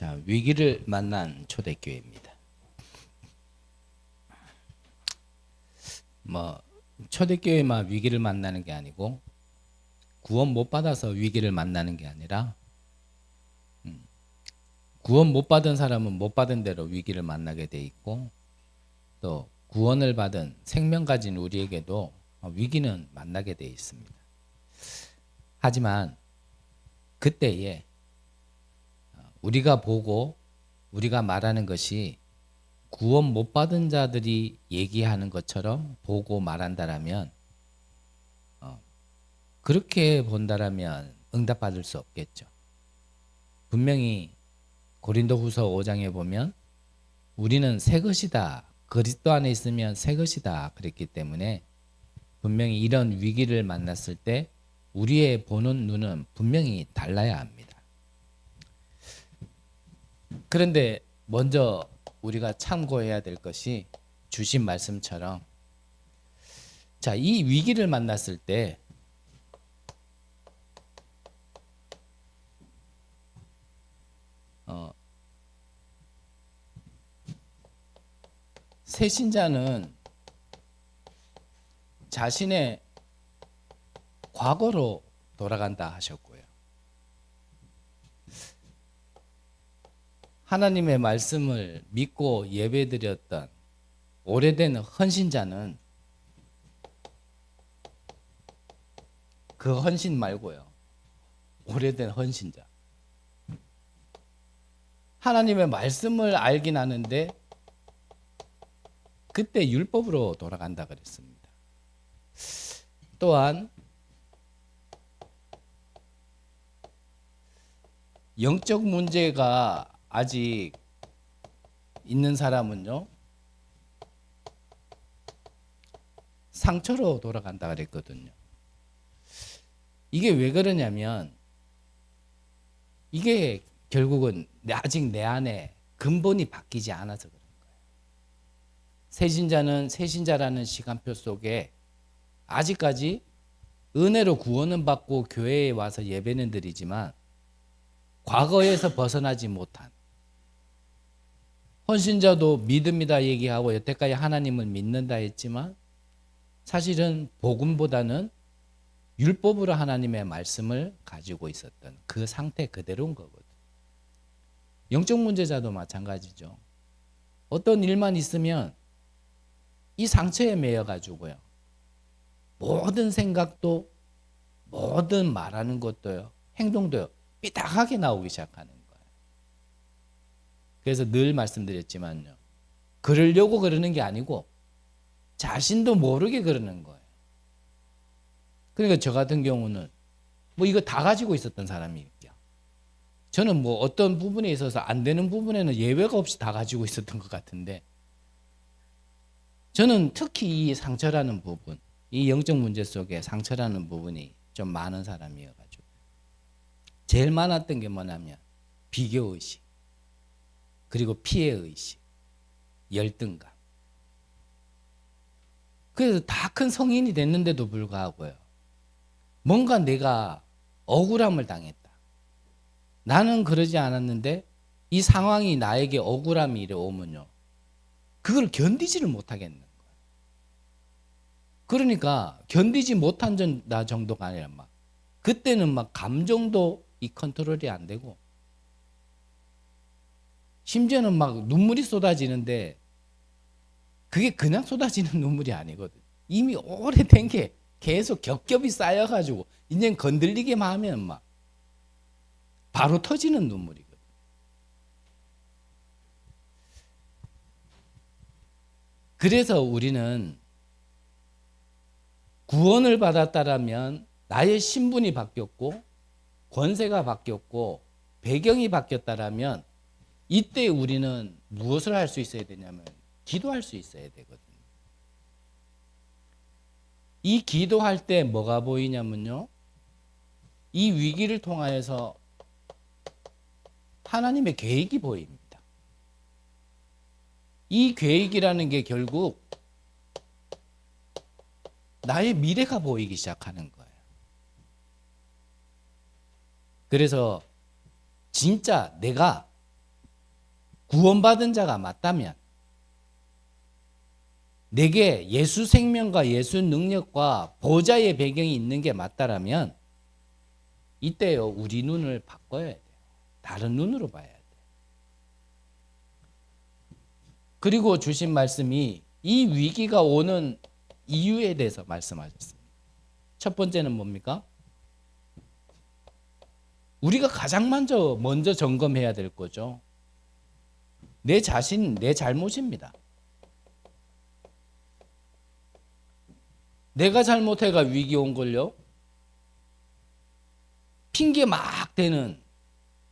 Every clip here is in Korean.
자, 위기를 만난 초대교회입니다. 초대교회만 위기를 만나는 게 아니고 구원 못 받아서 위기를 만나는 게 아니라 구원 못 받은 사람은 못 받은 대로 위기를 만나게 돼 있고 또 구원을 받은 생명 가진 우리에게도 위기는 만나게 돼 있습니다. 하지만 그때에 우리가 보고 우리가 말하는 것이 구원 못 받은 자들이 얘기하는 것처럼 보고 말한다라면 그렇게 본다라면 응답받을 수 없겠죠. 분명히 고린도후서 5장에 보면 우리는 새 것이다. 그리스도 안에 있으면 새 것이다. 그랬기 때문에 분명히 이런 위기를 만났을 때 우리의 보는 눈은 분명히 달라야 합니다. 그런데 먼저 우리가 참고해야 될 것이 주신 말씀처럼 자, 이 위기를 만났을 때 새신자는 자신의 과거로 돌아간다 하셨고요. 하나님의 말씀을 믿고 예배드렸던 오래된 헌신자는 그 헌신 말고요. 오래된 헌신자. 하나님의 말씀을 알긴 하는데 그때 율법으로 돌아간다 그랬습니다. 또한 영적 문제가 아직 있는 사람은요, 상처로 돌아간다 그랬거든요. 이게 왜 그러냐면 이게 결국은 아직 내 안에 근본이 바뀌지 않아서 그런 거예요. 새신자는 새신자라는 시간표 속에 아직까지 은혜로 구원은 받고 교회에 와서 예배는 드리지만 과거에서 벗어나지 못한 헌신자도 믿음이다 얘기하고 여태까지 하나님을 믿는다 했지만 사실은 복음보다는 율법으로 하나님의 말씀을 가지고 있었던 그 상태 그대로인 거거든. 영적 문제자도 마찬가지죠. 어떤 일만 있으면 이 상처에 매여 가지고요. 모든 생각도 모든 말하는 것도요. 행동도요. 삐딱하게 나오기 시작하는 거예요. 그래서 늘 말씀드렸지만요. 그러려고 그러는 게 아니고 자신도 모르게 그러는 거예요. 그러니까 저 같은 경우는 이거 다 가지고 있었던 사람이에요. 저는 어떤 부분에 있어서 안 되는 부분에는 예외가 없이 다 가지고 있었던 것 같은데 저는 특히 이 상처라는 부분, 이 영적 문제 속에 상처라는 부분이 좀 많은 사람이어가지고 제일 많았던 게 뭐냐면 비교의식, 그리고 피해의식, 열등감. 그래서 다 큰 성인이 됐는데도 불구하고요. 뭔가 내가 억울함을 당했다. 나는 그러지 않았는데 이 상황이 나에게 억울함이 이래 오면요. 그걸 견디지를 못하겠는 거예요. 그러니까 견디지 못한 나 정도가 아니라 그때는 감정도 이 컨트롤이 안 되고 심지어는 눈물이 쏟아지는데 그게 그냥 쏟아지는 눈물이 아니거든. 이미 오래된 게 계속 겹겹이 쌓여가지고 이제 건들리기만 하면 바로 터지는 눈물이거든. 그래서 우리는 구원을 받았다라면 나의 신분이 바뀌었고 권세가 바뀌었고 배경이 바뀌었다라면 이때 우리는 무엇을 할 수 있어야 되냐면 기도할 수 있어야 되거든요. 이 기도할 때 뭐가 보이냐면요. 이 위기를 통하여서 하나님의 계획이 보입니다. 이 계획이라는 게 결국 나의 미래가 보이기 시작하는 거예요. 그래서 진짜 내가 구원받은 자가 맞다면, 내게 예수 생명과 예수 능력과 보좌의 배경이 있는 게 맞다라면 이때요 우리 눈을 바꿔야 돼요. 다른 눈으로 봐야 돼요. 그리고 주신 말씀이 이 위기가 오는 이유에 대해서 말씀하셨습니다. 첫 번째는 뭡니까? 우리가 가장 먼저 점검해야 될 거죠. 내 자신, 내 잘못입니다. 내가 잘못해가 위기 온 걸요. 핑계 막 대는,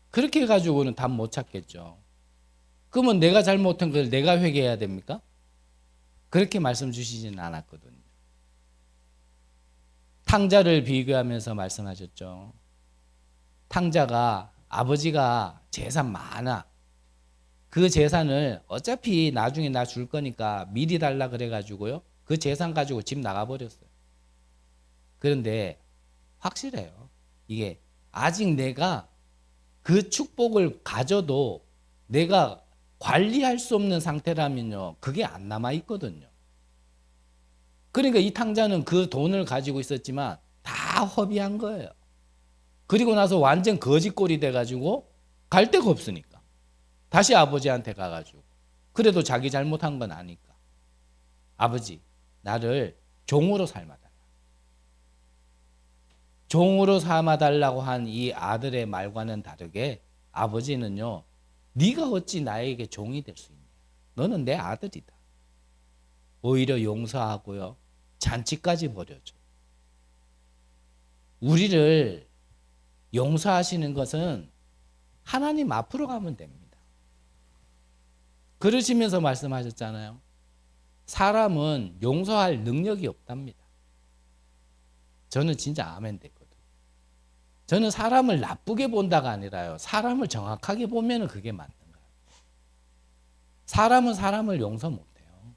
그렇게 해가지고는 답 못 찾겠죠. 그러면 내가 잘못한 걸 내가 회개해야 됩니까? 그렇게 말씀 주시지는 않았거든요. 탕자를 비교하면서 말씀하셨죠. 탕자가 아버지가 재산 많아. 그 재산을 어차피 나중에 나 줄 거니까 미리 달라 그래가지고요. 그 재산 가지고 집 나가버렸어요. 그런데 확실해요. 이게 아직 내가 그 축복을 가져도 내가 관리할 수 없는 상태라면요. 그게 안 남아있거든요. 그러니까 이 탕자는 그 돈을 가지고 있었지만 다 허비한 거예요. 그리고 나서 완전 거지꼴이 돼가지고 갈 데가 없으니까 다시 아버지한테 가가지고, 그래도 자기 잘못한 건 아니까, 아버지 나를 종으로 삶아달라. 종으로 삼아달라고 한 이 아들의 말과는 다르게 아버지는요, 네가 어찌 나에게 종이 될 수 있냐. 너는 내 아들이다. 오히려 용서하고요, 잔치까지 벌여줘. 우리를 용서하시는 것은 하나님 앞으로 가면 됩니다. 그러시면서 말씀하셨잖아요. 사람은 용서할 능력이 없답니다. 저는 진짜 아멘 됐거든요. 저는 사람을 나쁘게 본다가 아니라요, 사람을 정확하게 보면 그게 맞는 거예요. 사람은 사람을 용서 못해요.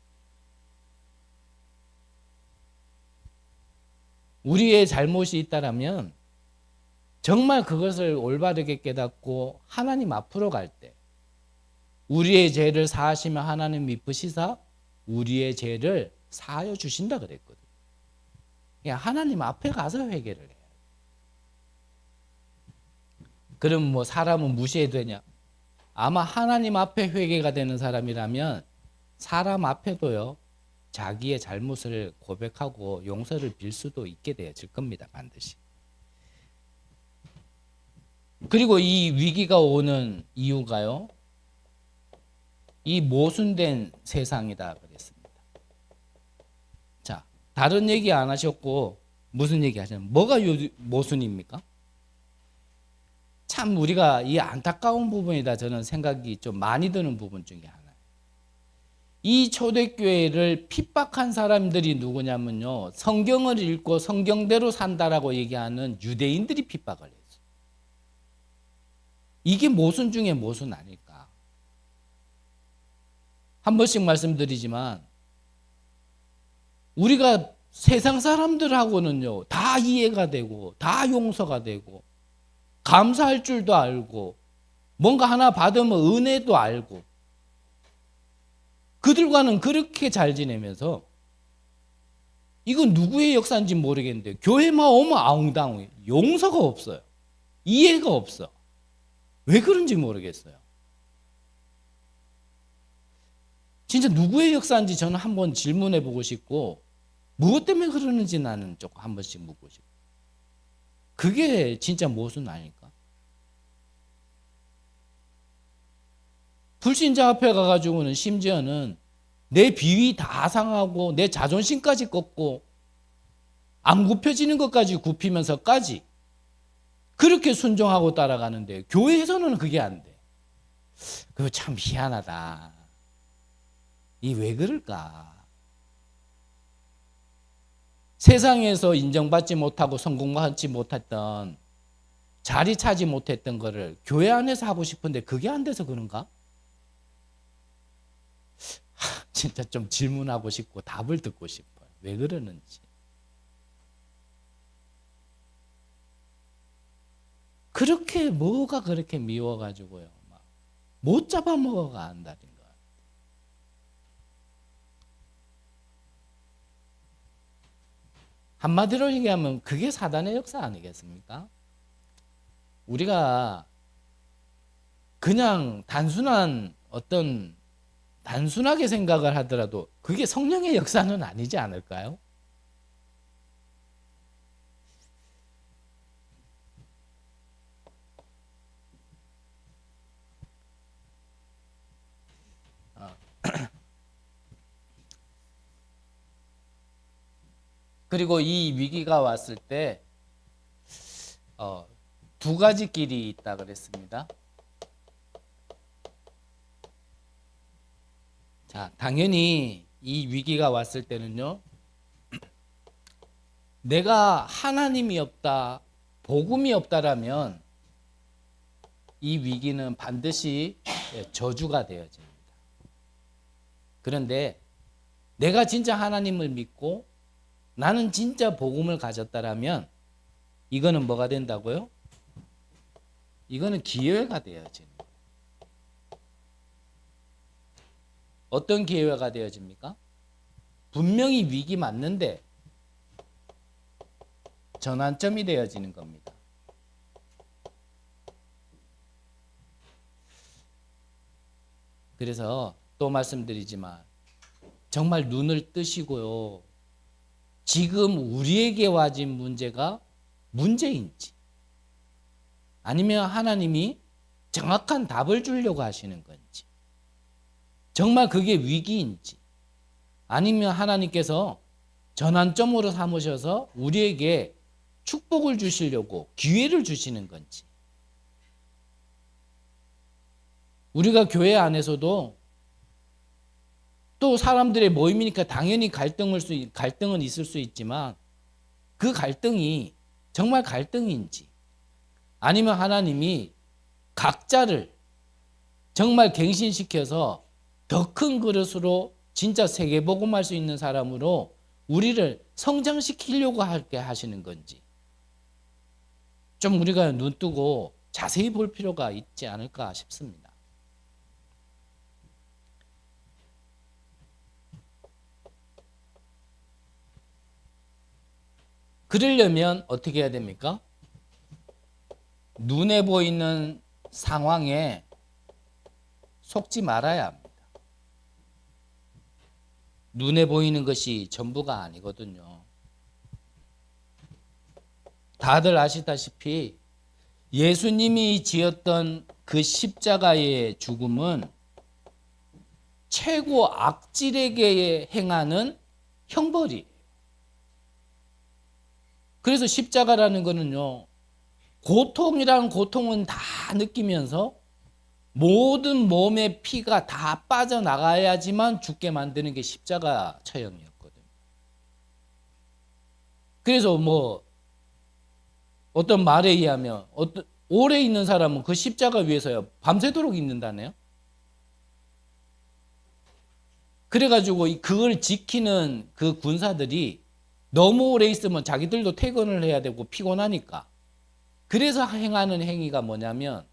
우리의 잘못이 있다라면 정말 그것을 올바르게 깨닫고 하나님 앞으로 갈 때 우리의 죄를 사하시면 하나님 미쁘시사 우리의 죄를 사하여 주신다 그랬거든요. 그냥 하나님 앞에 가서 회개를 해요. 그럼 뭐 사람은 무시해도 되냐? 아마 하나님 앞에 회개가 되는 사람이라면 사람 앞에도요, 자기의 잘못을 고백하고 용서를 빌 수도 있게 되어질 겁니다. 반드시. 그리고 이 위기가 오는 이유가요, 이 모순된 세상이다 그랬습니다. 자, 다른 얘기 안 하셨고 무슨 얘기 하셨나요? 뭐가 모순입니까? 참 우리가 이 안타까운 부분이다 저는 생각이 좀 많이 드는 부분 중에 하나예요. 이 초대교회를 핍박한 사람들이 누구냐면요, 성경을 읽고 성경대로 산다라고 얘기하는 유대인들이 핍박을 했어요. 이게 모순 중에 모순 아닐까. 한 번씩 말씀드리지만 우리가 세상 사람들하고는요 다 이해가 되고 다 용서가 되고 감사할 줄도 알고 뭔가 하나 받으면 은혜도 알고 그들과는 그렇게 잘 지내면서, 이건 누구의 역사인지 모르겠는데 교회만 오면 아웅다웅, 용서가 없어요. 이해가 없어. 왜 그런지 모르겠어요. 진짜 누구의 역사인지 저는 한번 질문해 보고 싶고, 무엇 때문에 그러는지 나는 조금 한 번씩 묻고 싶고. 그게 진짜 모순 아닐까? 불신자 앞에 가가지고는 심지어는 내 비위 다 상하고 내 자존심까지 꺾고 안 굽혀지는 것까지 굽히면서까지 그렇게 순종하고 따라가는데 교회에서는 그게 안 돼. 그거 참 희한하다. 이 왜 그럴까? 세상에서 인정받지 못하고 성공받지 못했던, 자리 차지 못했던 거를 교회 안에서 하고 싶은데 그게 안 돼서 그런가? 진짜 좀 질문하고 싶고 답을 듣고 싶어요. 왜 그러는지. 그렇게 뭐가 그렇게 미워가지고요. 막 못 잡아먹어가 한다는 거예요. 한마디로 얘기하면 그게 사단의 역사 아니겠습니까? 우리가 그냥 단순하게 생각을 하더라도 그게 성령의 역사는 아니지 않을까요? 그리고 이 위기가 왔을 때 두 가지 길이 있다 그랬습니다. 자, 당연히 이 위기가 왔을 때는요, 내가 하나님이 없다, 복음이 없다라면 이 위기는 반드시 저주가 되어집니다. 그런데 내가 진짜 하나님을 믿고 나는 진짜 복음을 가졌다라면 이거는 뭐가 된다고요? 이거는 기회가 되어집니다. 어떤 기회가 되어집니까? 분명히 위기 맞는데 전환점이 되어지는 겁니다. 그래서 또 말씀드리지만 정말 눈을 뜨시고요. 지금 우리에게 와진 문제가 문제인지 아니면 하나님이 정확한 답을 주려고 하시는 건지 정말 그게 위기인지 아니면 하나님께서 전환점으로 삼으셔서 우리에게 축복을 주시려고 기회를 주시는 건지 우리가 교회 안에서도 또 사람들의 모임이니까 당연히 갈등은 있을 수 있지만 그 갈등이 정말 갈등인지 아니면 하나님이 각자를 정말 갱신시켜서 더 큰 그릇으로 진짜 세계복음할 수 있는 사람으로 우리를 성장시키려고 하게 하시는 건지 좀 우리가 눈 뜨고 자세히 볼 필요가 있지 않을까 싶습니다. 그러려면 어떻게 해야 됩니까? 눈에 보이는 상황에 속지 말아야 합니다. 눈에 보이는 것이 전부가 아니거든요. 다들 아시다시피 예수님이 지었던 그 십자가의 죽음은 최고 악질에게 행하는 형벌이에요. 그래서 십자가라는 거는요, 고통이라는 고통은 다 느끼면서 모든 몸의 피가 다 빠져나가야지만 죽게 만드는 게 십자가 처형이었거든요. 그래서 어떤 말에 의하면 오래 있는 사람은 그 십자가 위에서 밤새도록 있는다네요. 그래가지고 그걸 지키는 그 군사들이 너무 오래 있으면 자기들도 퇴근을 해야 되고 피곤하니까 그래서 행하는 행위가 뭐냐면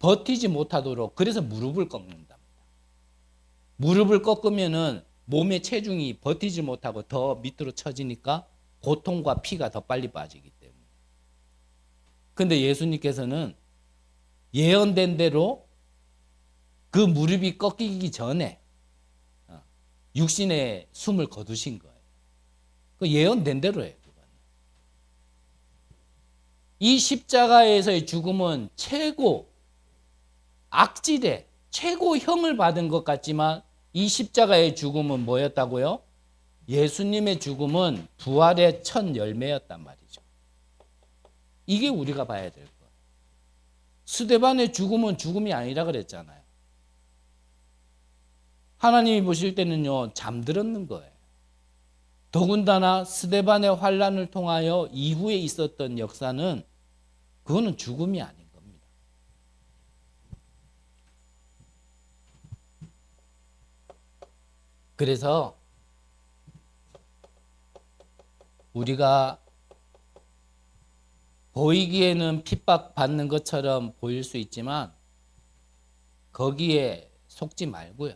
버티지 못하도록 그래서 무릎을 꺾는답니다. 무릎을 꺾으면은 몸의 체중이 버티지 못하고 더 밑으로 처지니까 고통과 피가 더 빨리 빠지기 때문에. 근데 예수님께서는 예언된 대로 그 무릎이 꺾이기 전에 육신의 숨을 거두신 거예요. 그 예언된 대로예요. 이 십자가에서의 죽음은 최고 악질의 최고형을 받은 것 같지만 이 십자가의 죽음은 뭐였다고요? 예수님의 죽음은 부활의 첫 열매였단 말이죠. 이게 우리가 봐야 될 거예요. 스데반의 죽음은 죽음이 아니라 그랬잖아요. 하나님이 보실 때는요, 잠들었는 거예요. 더군다나 스데반의 환란을 통하여 이후에 있었던 역사는 그거는 죽음이 아닌 겁니다. 그래서 우리가 보이기에는 핍박받는 것처럼 보일 수 있지만 거기에 속지 말고요.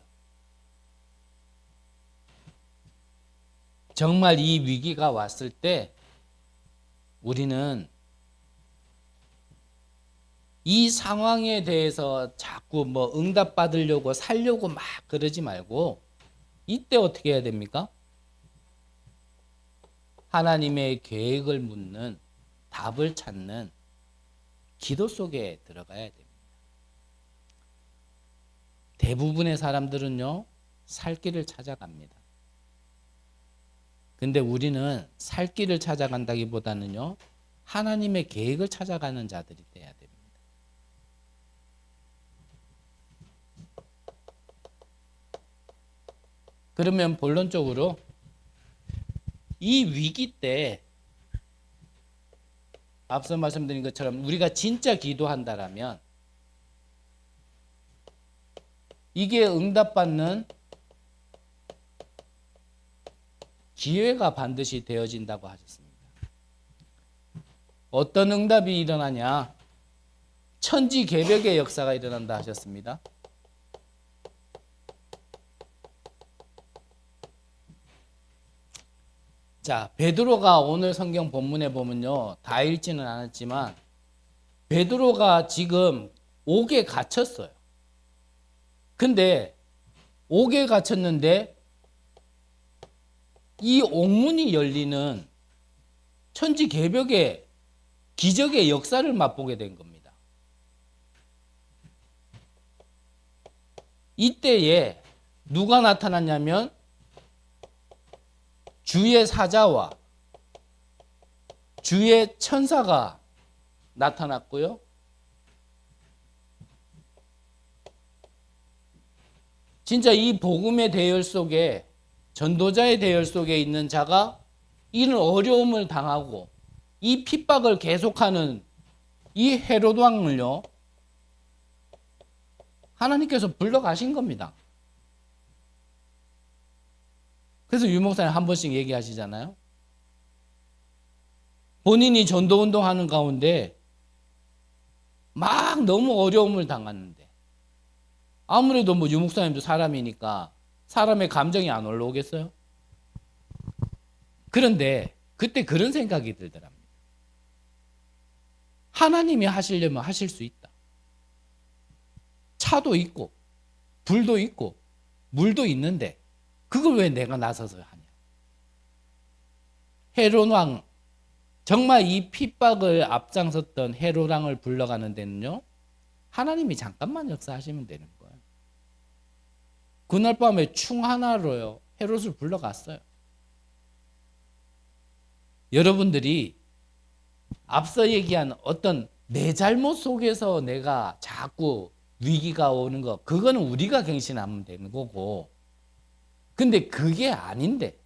정말 이 위기가 왔을 때 우리는 이 상황에 대해서 자꾸 뭐 응답받으려고 살려고 막 그러지 말고 이때 어떻게 해야 됩니까? 하나님의 계획을 묻는, 답을 찾는 기도 속에 들어가야 됩니다. 대부분의 사람들은요, 살 길을 찾아갑니다. 근데 우리는 살 길을 찾아간다기보다는요, 하나님의 계획을 찾아가는 자들이 돼야 됩니다. 그러면 본론적으로 이 위기 때 앞서 말씀드린 것처럼 우리가 진짜 기도한다라면 이게 응답받는 기회가 반드시 되어진다고 하셨습니다. 어떤 응답이 일어나냐? 천지개벽의 역사가 일어난다 하셨습니다. 자, 베드로가 오늘 성경 본문에 보면요, 다 읽지는 않았지만 베드로가 지금 옥에 갇혔어요. 근데 옥에 갇혔는데 이 옥문이 열리는 천지개벽의 기적의 역사를 맛보게 된 겁니다. 이때에 누가 나타났냐면 주의 사자와 주의 천사가 나타났고요. 진짜 이 복음의 대열 속에, 전도자의 대열 속에 있는 자가 이런 어려움을 당하고 이 핍박을 계속하는 이 헤롯 왕을요, 하나님께서 불러가신 겁니다. 그래서 유 목사님 한 번씩 얘기하시잖아요. 본인이 전도운동 하는 가운데 막 너무 어려움을 당했는데, 아무래도 뭐 유 목사님도 사람이니까 사람의 감정이 안 올라오겠어요? 그런데 그때 그런 생각이 들더랍니다. 하나님이 하시려면 하실 수 있다. 차도 있고 불도 있고 물도 있는데 그걸 왜 내가 나서서 하냐. 헤롯 왕, 정말 이 핍박을 앞장섰던 헤롯 왕을 불러가는 데는요, 하나님이 잠깐만 역사하시면 되는 거예요. 그날 밤에 충 하나로요, 헤롯을 불러갔어요. 여러분들이 앞서 얘기한 어떤 내 잘못 속에서 내가 자꾸 위기가 오는 거, 그거는 우리가 갱신하면 되는 거고, 근데 그게 아닌데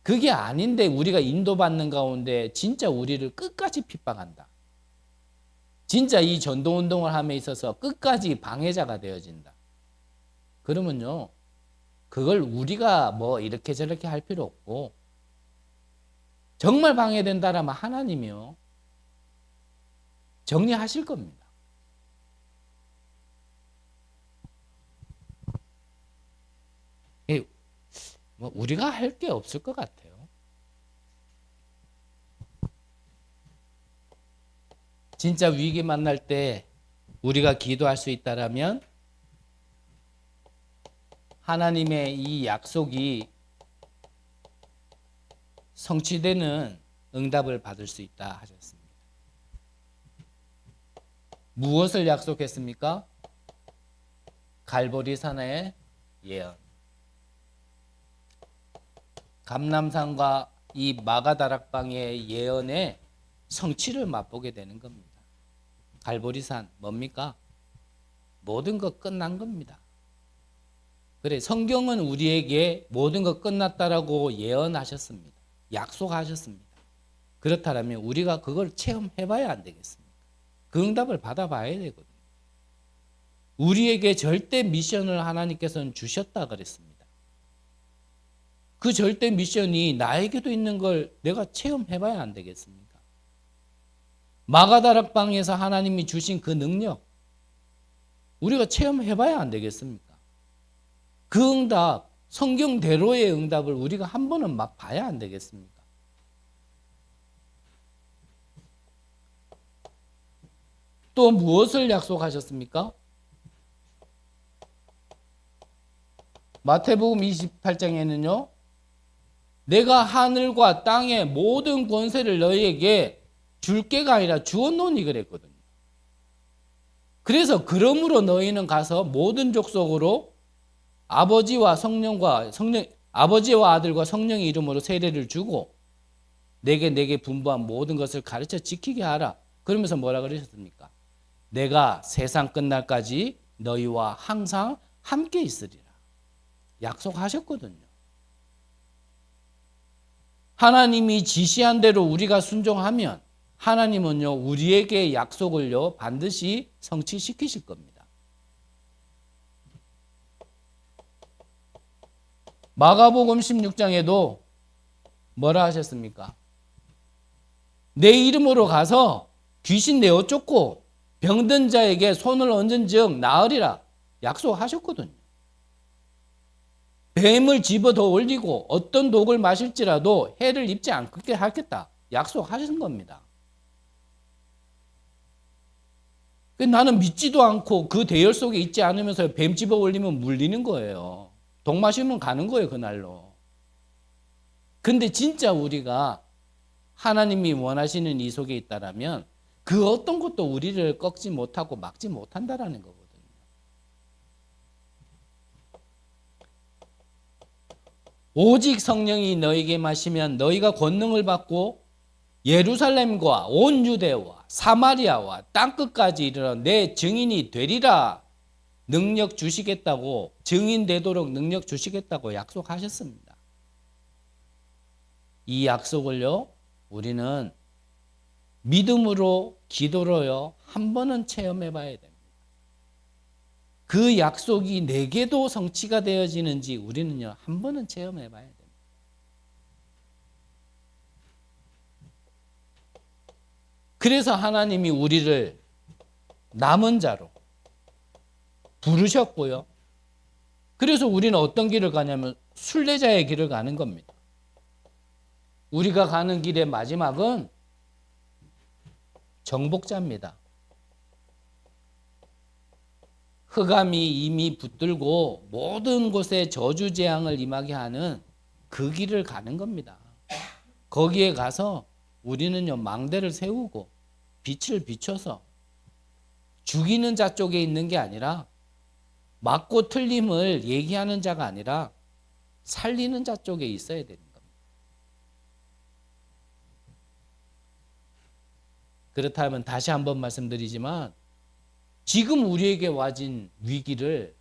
우리가 인도받는 가운데 진짜 우리를 끝까지 핍박한다. 진짜 이 전도운동을 함에 있어서 끝까지 방해자가 되어진다. 그러면요, 그걸 우리가 뭐 이렇게 저렇게 할 필요 없고, 정말 방해된다라면 하나님이요, 정리하실 겁니다. 뭐 우리가 할 게 없을 것 같아요. 진짜 위기 만날 때 우리가 기도할 수 있다라면 하나님의 이 약속이 성취되는 응답을 받을 수 있다 하셨습니다. 무엇을 약속했습니까? 갈보리산의 예언. 감람산과 이 마가다락방의 예언의 성취를 맛보게 되는 겁니다. 갈보리산 뭡니까? 모든 것 끝난 겁니다. 그래, 성경은 우리에게 모든 것 끝났다라고 예언하셨습니다. 약속하셨습니다. 그렇다면 우리가 그걸 체험해봐야 안 되겠습니까? 그 응답을 받아봐야 되거든요. 우리에게 절대 미션을 하나님께서는 주셨다 그랬습니다. 그 절대 미션이 나에게도 있는 걸 내가 체험해봐야 안 되겠습니까? 마가다락방에서 하나님이 주신 그 능력, 우리가 체험해봐야 안 되겠습니까? 그 응답, 성경대로의 응답을 우리가 한 번은 막 봐야 안 되겠습니까? 또 무엇을 약속하셨습니까? 마태복음 28장에는요. 내가 하늘과 땅의 모든 권세를 너희에게 줄게가 아니라 주었노니 그랬거든요. 그래서 그러므로 너희는 가서 모든 족속으로 아버지와 아들과 성령의 이름으로 세례를 주고 내게 분부한 모든 것을 가르쳐 지키게 하라. 그러면서 뭐라 그러셨습니까? 내가 세상 끝날까지 너희와 항상 함께 있으리라. 약속하셨거든요. 하나님이 지시한 대로 우리가 순종하면 하나님은요, 우리에게 약속을요, 반드시 성취시키실 겁니다. 마가복음 16장에도 뭐라 하셨습니까? 내 이름으로 가서 귀신 내어 쫓고 병든 자에게 손을 얹은 즉 나으리라 약속하셨거든요. 뱀을 집어 더 올리고 어떤 독을 마실지라도 해를 입지 않게 하겠다 약속하신 겁니다. 나는 믿지도 않고 그 대열 속에 있지 않으면서 뱀 집어 올리면 물리는 거예요. 독 마시면 가는 거예요, 그날로. 근데 진짜 우리가 하나님이 원하시는 이 속에 있다라면 그 어떤 것도 우리를 꺾지 못하고 막지 못한다라는 거거든요. 오직 성령이 너에게 마시면 너희가 권능을 받고 예루살렘과 온 유대와 사마리아와 땅끝까지 이르러 내 증인이 되리라. 능력 주시겠다고, 증인 되도록 능력 주시겠다고 약속하셨습니다. 이 약속을요, 우리는 믿음으로, 기도로요, 한 번은 체험해 봐야 됩니다. 그 약속이 내게도 성취가 되어지는지 우리는요, 한 번은 체험해 봐야 됩니다. 그래서 하나님이 우리를 남은 자로 부르셨고요. 그래서 우리는 어떤 길을 가냐면 순례자의 길을 가는 겁니다. 우리가 가는 길의 마지막은 정복자입니다. 흑암이 이미 붙들고 모든 곳에 저주재앙을 임하게 하는 그 길을 가는 겁니다. 거기에 가서 우리는요, 망대를 세우고 빛을 비춰서 죽이는 자 쪽에 있는 게 아니라 맞고 틀림을 얘기하는 자가 아니라 살리는 자 쪽에 있어야 되는 겁니다. 그렇다면 다시 한번 말씀드리지만 지금 우리에게 와진 위기를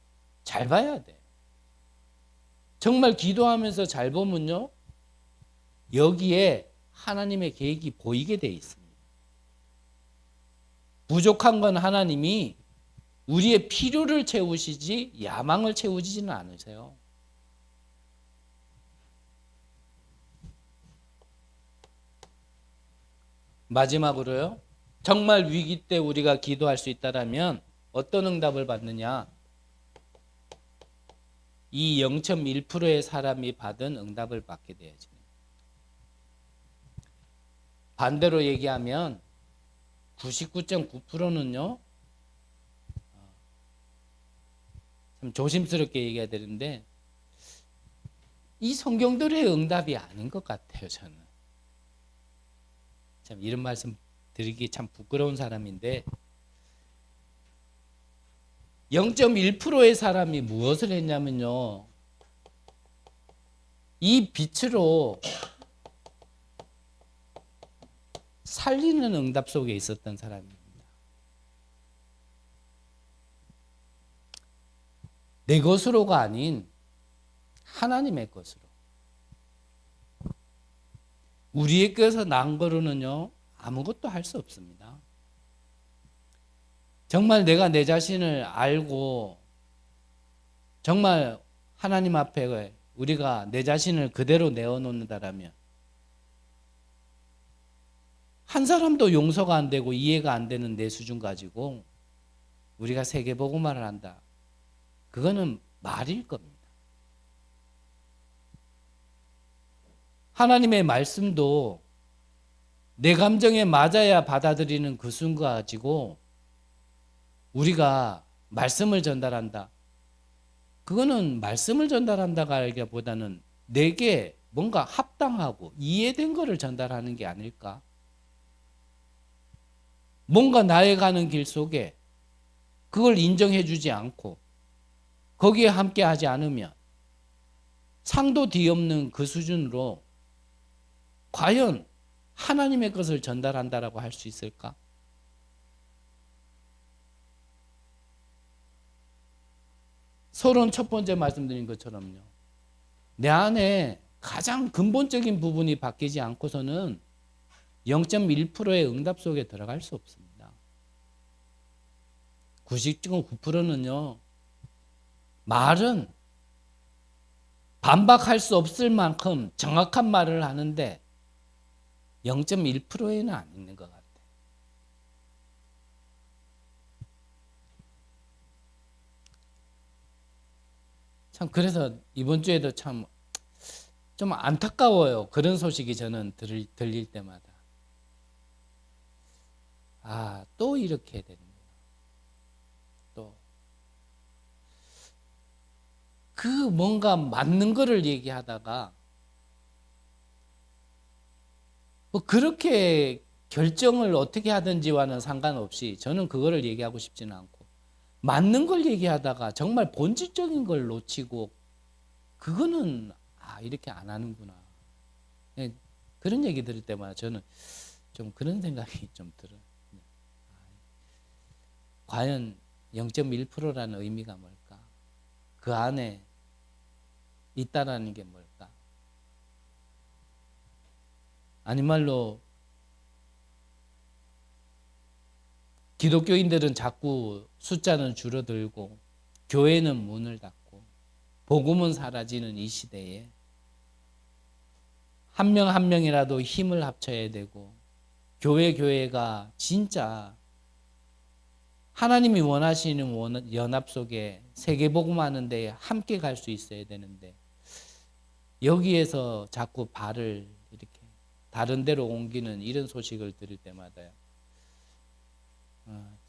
잘 봐야 돼요. 정말 기도하면서 잘 보면요, 여기에 하나님의 계획이 보이게 돼 있습니다. 부족한 건 하나님이 우리의 필요를 채우시지 야망을 채우지는 않으세요. 마지막으로요, 정말 위기 때 우리가 기도할 수 있다면 어떤 응답을 받느냐? 이 0.1%의 사람이 받은 응답을 받게 되어집니다. 반대로 얘기하면 99.9%는요, 참 조심스럽게 얘기해야 되는데 이 성경들의 응답이 아닌 것 같아요. 저는 참 이런 말씀 드리기 참 부끄러운 사람인데 0.1%의 사람이 무엇을 했냐면요, 이 빛으로 살리는 응답 속에 있었던 사람입니다. 내 것으로가 아닌 하나님의 것으로. 우리에게서 난 거로는요, 아무것도 할 수 없습니다. 정말 내가 내 자신을 알고 정말 하나님 앞에 우리가 내 자신을 그대로 내어놓는다라면 한 사람도 용서가 안 되고 이해가 안 되는 내 수준 가지고 우리가 세계복음화를 한다. 그거는 말일 겁니다. 하나님의 말씀도 내 감정에 맞아야 받아들이는 그 순간 가지고 우리가 말씀을 전달한다. 그거는 말씀을 전달한다가 알기보다는 내게 뭔가 합당하고 이해된 거를 전달하는 게 아닐까? 뭔가 나의 가는 길 속에 그걸 인정해 주지 않고 거기에 함께 하지 않으면 상도 뒤없는 그 수준으로 과연 하나님의 것을 전달한다라고 할 수 있을까? 서론 첫 번째 말씀드린 것처럼요. 내 안에 가장 근본적인 부분이 바뀌지 않고서는 0.1%의 응답 속에 들어갈 수 없습니다. 99.9%는요. 말은 반박할 수 없을 만큼 정확한 말을 하는데 0.1%에는 안 있는 것 같아요. 참 그래서 이번 주에도 참 좀 안타까워요. 그런 소식이 저는 들릴 때마다. 아, 또 이렇게 되는구나. 또. 그 뭔가 맞는 거를 얘기하다가 뭐 그렇게 결정을 어떻게 하든지와는 상관없이 저는 그거를 얘기하고 싶지는 않고 맞는 걸 얘기하다가 정말 본질적인 걸 놓치고 그거는 이렇게 안 하는구나. 그런 얘기 들을 때마다 저는 좀 그런 생각이 좀 들어요. 과연 0.1%라는 의미가 뭘까? 그 안에 있다라는 게 뭘까? 아닌 말로 기독교인들은 자꾸 숫자는 줄어들고 교회는 문을 닫고 복음은 사라지는 이 시대에 한 명 한 명이라도 힘을 합쳐야 되고 교회가 진짜 하나님이 원하시는 연합 속에 세계복음하는 데에 함께 갈 수 있어야 되는데 여기에서 자꾸 발을 이렇게 다른 데로 옮기는 이런 소식을 들을 때마다요.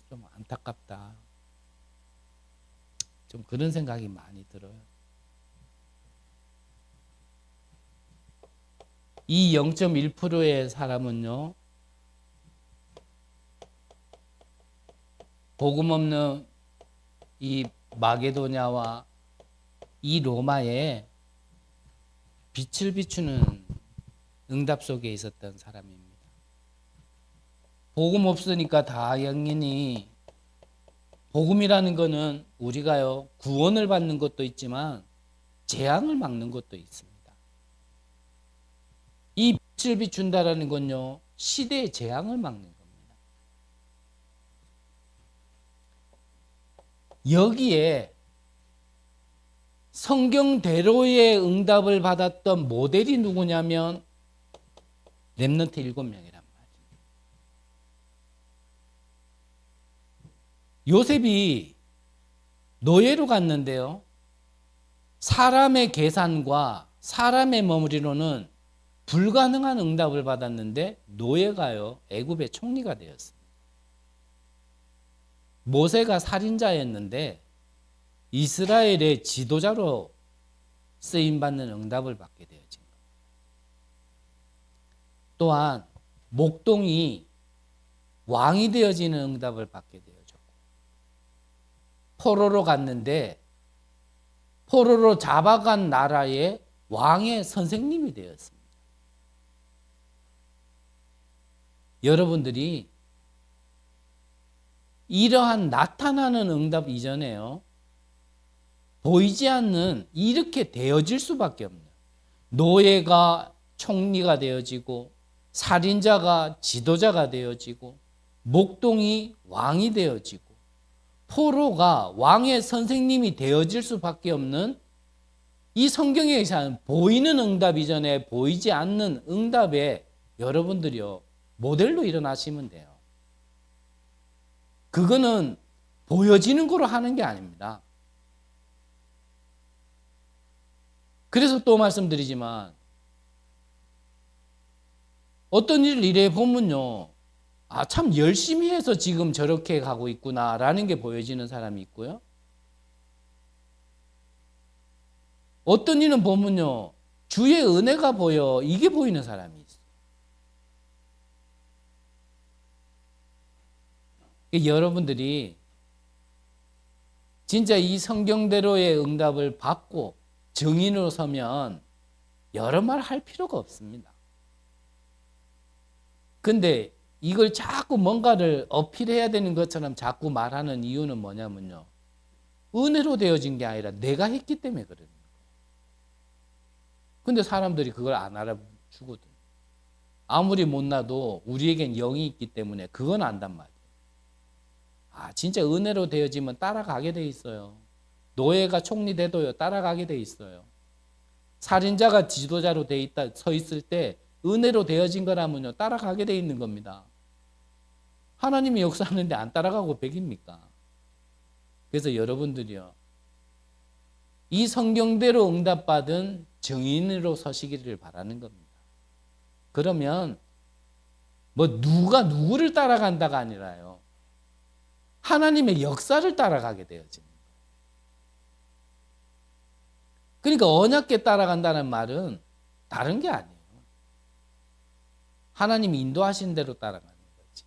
좀 안타깝다. 좀 그런 생각이 많이 들어요. 이 0.1%의 사람은요. 복음 없는 이 마게도냐와 이 로마에 빛을 비추는 응답 속에 있었던 사람입니다. 복음 없으니까 당연히 복음이라는 거는 우리가요 구원을 받는 것도 있지만 재앙을 막는 것도 있습니다. 이 빛을 비춘다라는 건요 시대의 재앙을 막는 겁니다. 여기에 성경대로의 응답을 받았던 모델이 누구냐면 렘넌트 7명이란 말이에요. 요셉이 노예로 갔는데요. 사람의 계산과 사람의 머리로는 불가능한 응답을 받았는데 노예가요. 애굽의 총리가 되었습니다. 모세가 살인자였는데 이스라엘의 지도자로 쓰임받는 응답을 받게 되어진 겁니다. 또한 목동이 왕이 되어지는 응답을 받게 되어졌고 포로로 갔는데 포로로 잡아간 나라의 왕의 선생님이 되었습니다. 여러분들이 이러한 나타나는 응답 이전에요. 보이지 않는 이렇게 되어질 수밖에 없는 노예가 총리가 되어지고 살인자가 지도자가 되어지고 목동이 왕이 되어지고 포로가 왕의 선생님이 되어질 수밖에 없는 이 성경에 의한 보이는 응답 이전에 보이지 않는 응답에 여러분들이요 모델로 일어나시면 돼요. 그거는 보여지는 거로 하는 게 아닙니다. 그래서 또 말씀드리지만 어떤 일을 일해 보면요, 아, 참 열심히 해서 지금 저렇게 가고 있구나라는 게 보여지는 사람이 있고요. 어떤 일은 보면요, 주의 은혜가 보여, 이게 보이는 사람이 있어요. 여러분들이 진짜 이 성경대로의 응답을 받고 증인으로 서면 여러 말 할 필요가 없습니다. 근데 이걸 자꾸 뭔가를 어필해야 되는 것처럼 자꾸 말하는 이유는 뭐냐면요, 은혜로 되어진 게 아니라 내가 했기 때문에 그러는 거예요. 근데 사람들이 그걸 안 알아주거든요. 아무리 못나도 우리에겐 영이 있기 때문에 그건 안단 말이에요. 아, 진짜 은혜로 되어지면 따라가게 돼 있어요. 노예가 총리 돼도요, 따라가게 돼 있어요. 살인자가 지도자로 돼 있다, 서 있을 때 은혜로 되어진 거라면요, 따라가게 돼 있는 겁니다. 하나님이 역사하는데 안 따라가고 백입니까? 그래서 여러분들이요, 이 성경대로 응답받은 증인으로 서시기를 바라는 겁니다. 그러면 뭐 누가 누구를 따라간다가 아니라요, 하나님의 역사를 따라가게 되어집니다. 그러니까 언약궤 따라간다는 말은 다른 게 아니에요. 하나님이 인도하신 대로 따라가는 거지.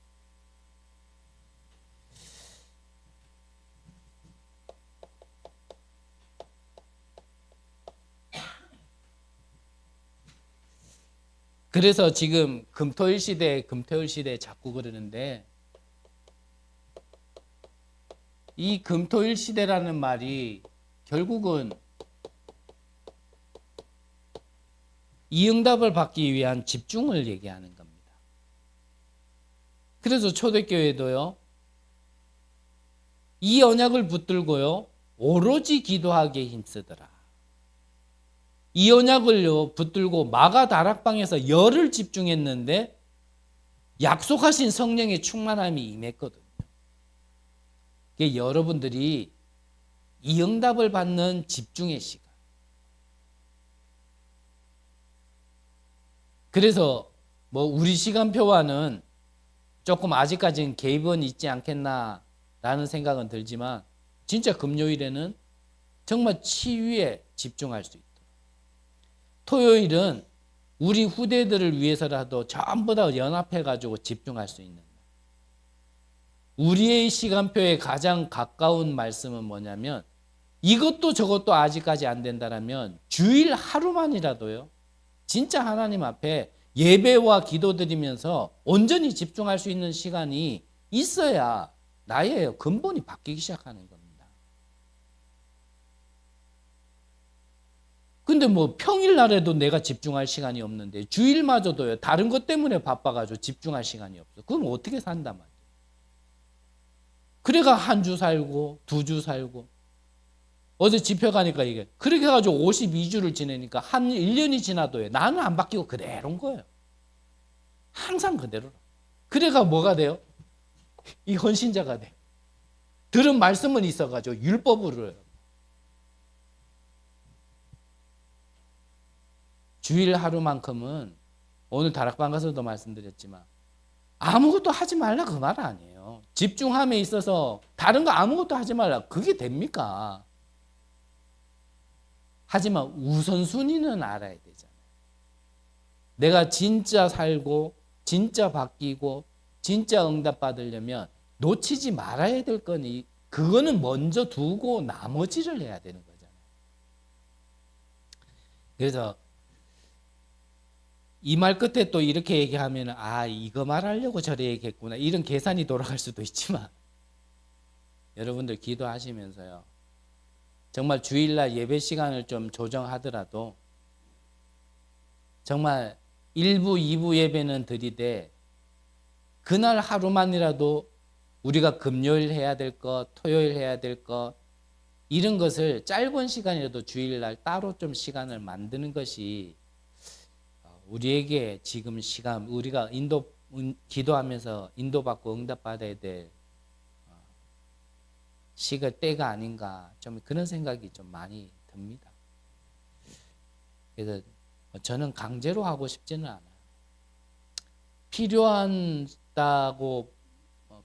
그래서 지금 금토일 시대 자꾸 그러는데, 이 금토일 시대라는 말이 결국은 이 응답을 받기 위한 집중을 얘기하는 겁니다. 그래서 초대교회도요, 이 언약을 붙들고요, 오로지 기도하기에 힘쓰더라. 이 언약을요, 붙들고 마가 다락방에서 열을 집중했는데 약속하신 성령의 충만함이 임했거든요. 여러분들이 이 응답을 받는 집중의 시간. 그래서 뭐 우리 시간표와는 조금 아직까지는 개입은 있지 않겠나라는 생각은 들지만, 진짜 금요일에는 정말 치유에 집중할 수 있도록, 토요일은 우리 후대들을 위해서라도 전부 다 연합해가지고 집중할 수 있는, 우리의 시간표에 가장 가까운 말씀은 뭐냐면, 이것도 저것도 아직까지 안 된다라면 주일 하루만이라도요, 진짜 하나님 앞에 예배와 기도 드리면서 온전히 집중할 수 있는 시간이 있어야 나의 근본이 바뀌기 시작하는 겁니다. 근데 뭐 평일날에도 내가 집중할 시간이 없는데 주일마저도요, 다른 것 때문에 바빠가지고 집중할 시간이 없어. 그럼 어떻게 산단 말이에요. 그래가 한 주 살고 두 주 살고, 어제 집회 가니까 이게 그렇게 해가지고 52주를 지내니까 한 1년이 지나도요, 나는 안 바뀌고 그대로인 거예요. 항상 그대로. 그래가 뭐가 돼요? 이 헌신자가 돼. 들은 말씀은 있어가지고 율법으로 해요. 주일 하루만큼은 오늘 다락방 가서도 말씀드렸지만 아무것도 하지 말라 그 말 아니에요. 집중함에 있어서 다른 거 아무것도 하지 말라, 그게 됩니까? 하지만 우선순위는 알아야 되잖아요. 내가 진짜 살고 진짜 바뀌고 진짜 응답 받으려면 놓치지 말아야 될 거니 그거는 먼저 두고 나머지를 해야 되는 거잖아요. 그래서 이 말 끝에 또 이렇게 얘기하면, 아, 이거 말하려고 저래 얘기했구나, 이런 계산이 돌아갈 수도 있지만, 여러분들 기도하시면서요, 정말 주일날 예배 시간을 좀 조정하더라도 정말 1부, 2부 예배는 드리되 그날 하루만이라도 우리가 금요일 해야 될 것, 토요일 해야 될 것, 이런 것을 짧은 시간이라도 주일날 따로 좀 시간을 만드는 것이 우리에게 지금 시간, 우리가 기도하면서 인도받고 응답받아야 될 시가 때가 아닌가 좀 그런 생각이 좀 많이 듭니다. 그래서 저는 강제로 하고 싶지는 않아요. 필요하다고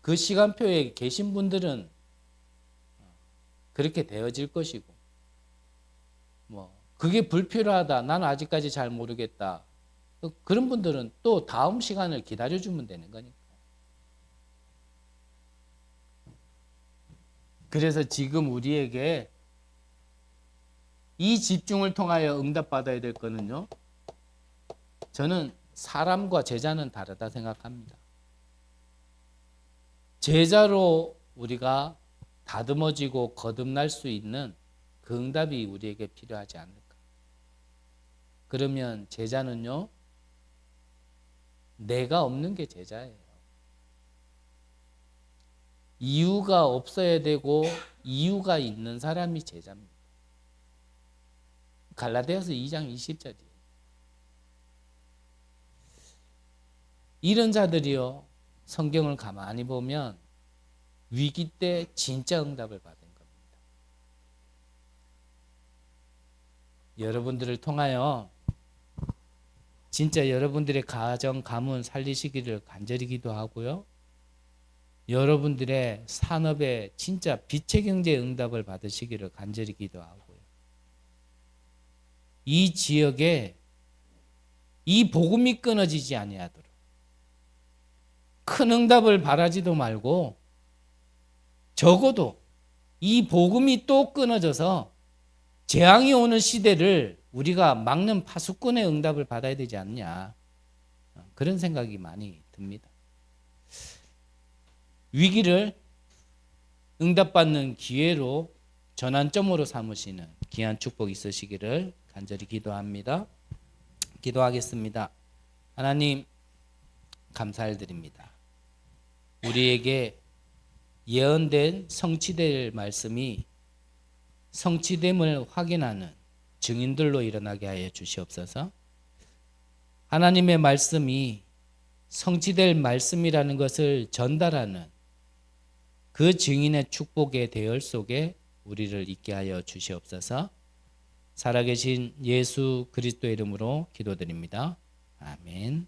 그 시간표에 계신 분들은 그렇게 되어질 것이고, 그게 불필요하다, 나는 아직까지 잘 모르겠다, 그런 분들은 또 다음 시간을 기다려주면 되는 거니까. 그래서 지금 우리에게 이 집중을 통하여 응답받아야 될 거는요, 저는 사람과 제자는 다르다 생각합니다. 제자로 우리가 다듬어지고 거듭날 수 있는 그 응답이 우리에게 필요하지 않을까. 그러면 제자는요, 내가 없는 게 제자예요. 이유가 없어야 되고 이유가 있는 사람이 제자입니다. 갈라디아서 2장 20절이에요. 이런 자들이요, 성경을 가만히 보면 위기 때 진짜 응답을 받은 겁니다. 여러분들을 통하여 진짜 여러분들의 가정, 가문 살리시기를 간절히 기도하고요, 여러분들의 산업에 진짜 빛의 경제 응답을 받으시기를 간절히 기도하고요, 이 지역에 이 복음이 끊어지지 아니하도록 큰 응답을 바라지도 말고, 적어도 이 복음이 또 끊어져서 재앙이 오는 시대를 우리가 막는 파수꾼의 응답을 받아야 되지 않냐, 그런 생각이 많이 듭니다. 위기를 응답받는 기회로 전환점으로 삼으시는 귀한 축복 있으시기를 간절히 기도합니다. 기도하겠습니다. 하나님, 감사드립니다. 우리에게 예언된 성취될 말씀이 성취됨을 확인하는 증인들로 일어나게 하여 주시옵소서. 하나님의 말씀이 성취될 말씀이라는 것을 전달하는 그 증인의 축복의 대열 속에 우리를 있게 하여 주시옵소서. 살아계신 예수 그리스도의 이름으로 기도드립니다. 아멘.